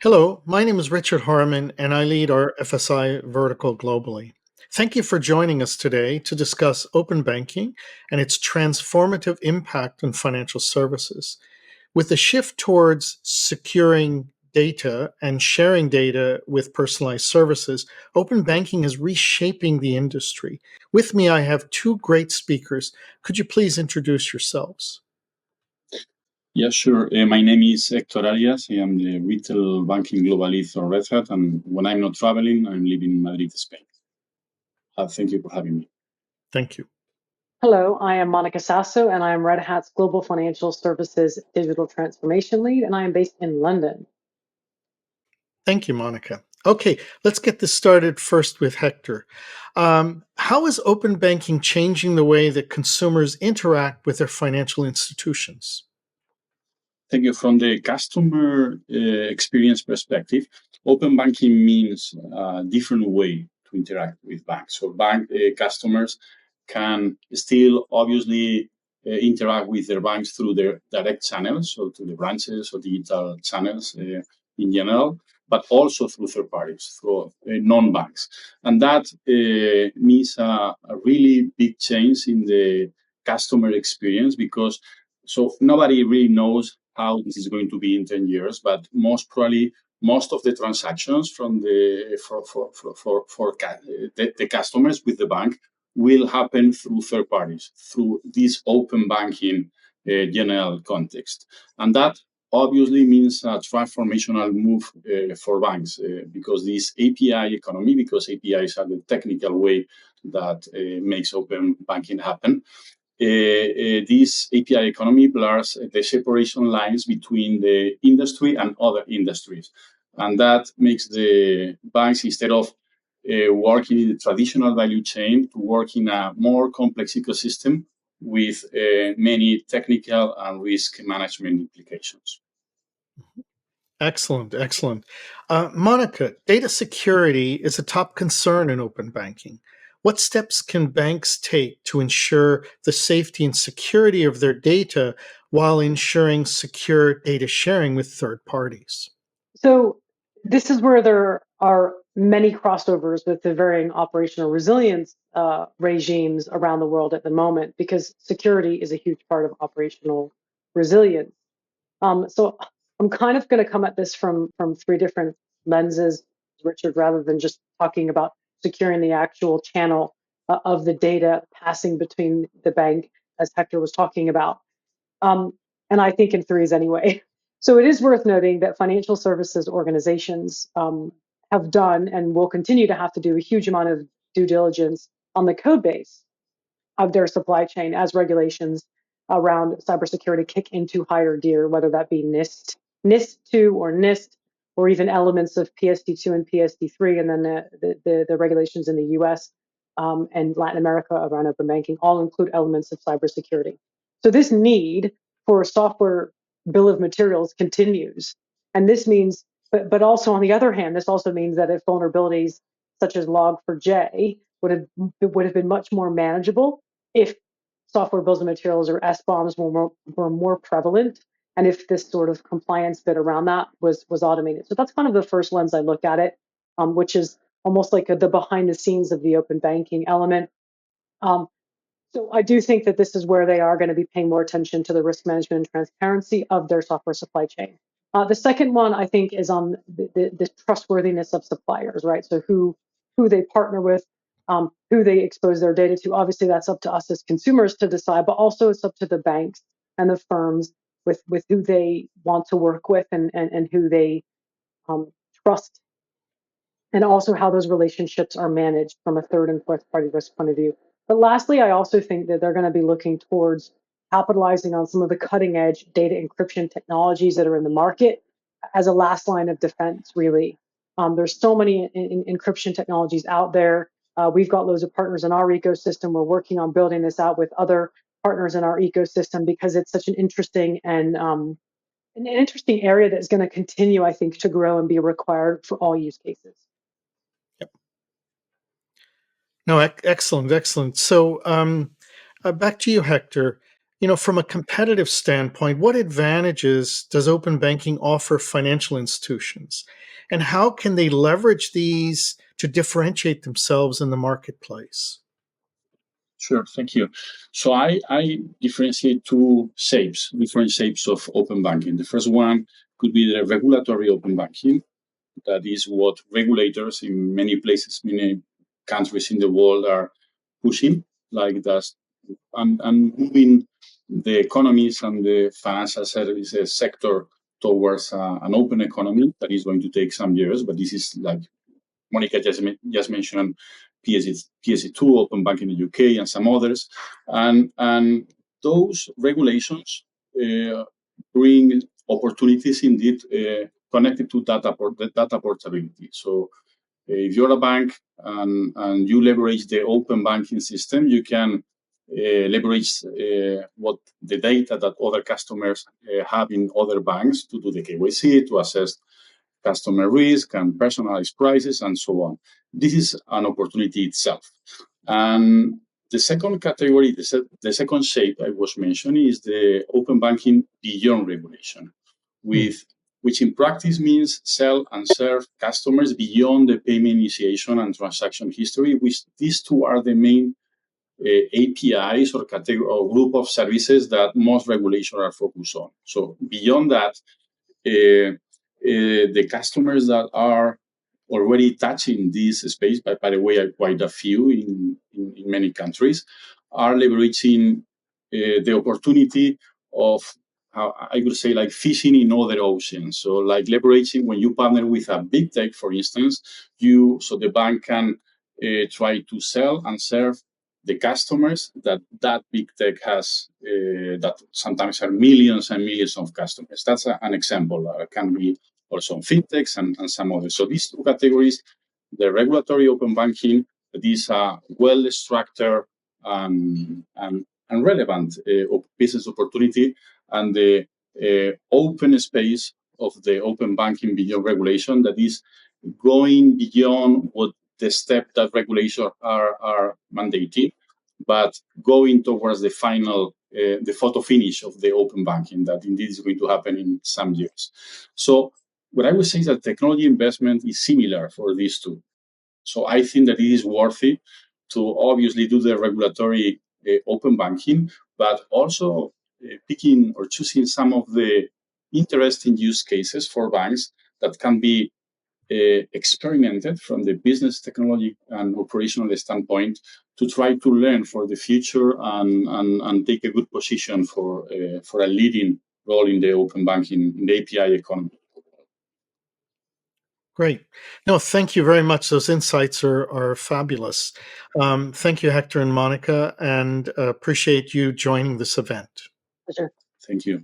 Hello, my name is Richard Harmon, and I lead our FSI vertical globally. Thank you for joining us today to discuss open banking and its transformative impact on financial services. With the shift towards securing data and sharing data with personalized services, open banking is reshaping the industry. With me, I have two great speakers. Could you please introduce yourselves? Yeah, sure. My name is Hector Arias. I am the retail banking global lead for Red Hat, and when I'm not traveling, I'm living in Madrid, Spain. Thank you for having me. Thank you. Hello, I am Monica Sasso, and I am Red Hat's Global Financial Services Digital Transformation Lead, and I am based in London. Thank you, Monica. Okay, let's get this started first with Hector. How is open banking changing the way that consumers interact with their financial institutions? Thank you. From the customer experience perspective, open banking means a different way to interact with banks. So bank customers can still obviously interact with their banks through their direct channels, so to the branches or digital channels in general, but also through third parties, through non-banks. And that means a really big change in the customer experience because nobody really knows how this is going to be in 10 years, but most probably most of the transactions from the customers with the bank will happen through third parties, through this open banking general context. And that obviously means a transformational move for banks because this API economy, because APIs are the technical way that makes open banking happen. This API economy blurs the separation lines between the industry and other industries. And that makes the banks, instead of working in the traditional value chain, to work in a more complex ecosystem with many technical and risk management implications. Excellent, excellent. Monica, data security is a top concern in open banking. What steps can banks take to ensure the safety and security of their data while ensuring secure data sharing with third parties? So, this is where there are many crossovers with the varying operational resilience regimes around the world at the moment, because security is a huge part of operational resilience. So, I'm kind of going to come at this from three different lenses, Richard, rather than just talking about securing the actual channel of the data passing between the bank, as Hector was talking about. Um, and I think in threes anyway. So it is worth noting that financial services organizations have done and will continue to have to do a huge amount of due diligence on the code base of their supply chain as regulations around cybersecurity kick into higher gear, whether that be NIST 2 or NIST, or even elements of PSD2 and PSD3, and then the regulations in the US and Latin America around open banking all include elements of cybersecurity. So this need for a software bill of materials continues. And this means, but also on the other hand, this also means that if vulnerabilities such as Log4j would have been much more manageable if software bills of materials or SBOMs were more prevalent, and if this sort of compliance bit around that was automated. So that's kind of the first lens I look at it, which is almost like the behind the scenes of the open banking element. Um, so I do think that this is where they are going to be paying more attention to the risk management and transparency of their software supply chain. The second one, I think, is on the trustworthiness of suppliers, right? So who they partner with, who they expose their data to. Obviously, that's up to us as consumers to decide, but also it's up to the banks and the firms with who they want to work with and who they trust, and also how those relationships are managed from a third and fourth party risk point of view. But lastly, I also think that they're going to be looking towards capitalizing on some of the cutting edge data encryption technologies that are in the market as a last line of defense, really. There's so many encryption technologies out there. We've got loads of partners in our ecosystem. We're working on building this out with other partners in our ecosystem because it's such an interesting and an interesting area that's going to continue, I think, to grow and be required for all use cases. No, excellent, excellent. So, back to you, Hector. From a competitive standpoint, what advantages does open banking offer financial institutions? And how can they leverage these to differentiate themselves in the marketplace? Sure, thank you. So I differentiate different shapes of open banking. The first one could be the regulatory open banking. That is what regulators in many places, many countries in the world are pushing, like that, and moving the economies and the financial services sector towards an open economy that is going to take some years. But this is like Monica just mentioned PSD2, Open Bank in the UK, and some others. And those regulations bring opportunities indeed connected to data portability. So if you're a bank and you leverage the open banking system, you can leverage what the data that other customers have in other banks to do the KYC, to assess customer risk and personalized prices and so on. This is an opportunity itself. And the second category, the second shape I was mentioning is the open banking beyond regulation, which in practice means sell and serve customers beyond the payment initiation and transaction history, which these two are the main APIs or category or group of services that most regulation are focused on. So beyond that, the customers that are already touching this space, by the way, quite a few in many countries, are leveraging the opportunity of, how I would say, like fishing in other oceans. So like leveraging when you partner with a big tech, for instance, so the bank can try to sell and serve the customers that big tech has, that sometimes are millions and millions of customers. That's an example. Can be also fintechs and some others. So these two categories, the regulatory open banking, these are well-structured and relevant business opportunity, and the open space of the open banking beyond regulation that is going beyond what the step that regulators are mandating, but going towards the final, the photo finish of the open banking that indeed is going to happen in some years. So what I would say is that technology investment is similar for these two. So I think that it is worthy to obviously do the regulatory open banking, but also picking or choosing some of the interesting use cases for banks that can be experimented from the business, technology, and operational standpoint to try to learn for the future and take a good position for a leading role in the open banking, in the API economy. Great. No, thank you very much. Those insights are fabulous. Thank you, Hector and Monica, and appreciate you joining this event. Pleasure. Thank you.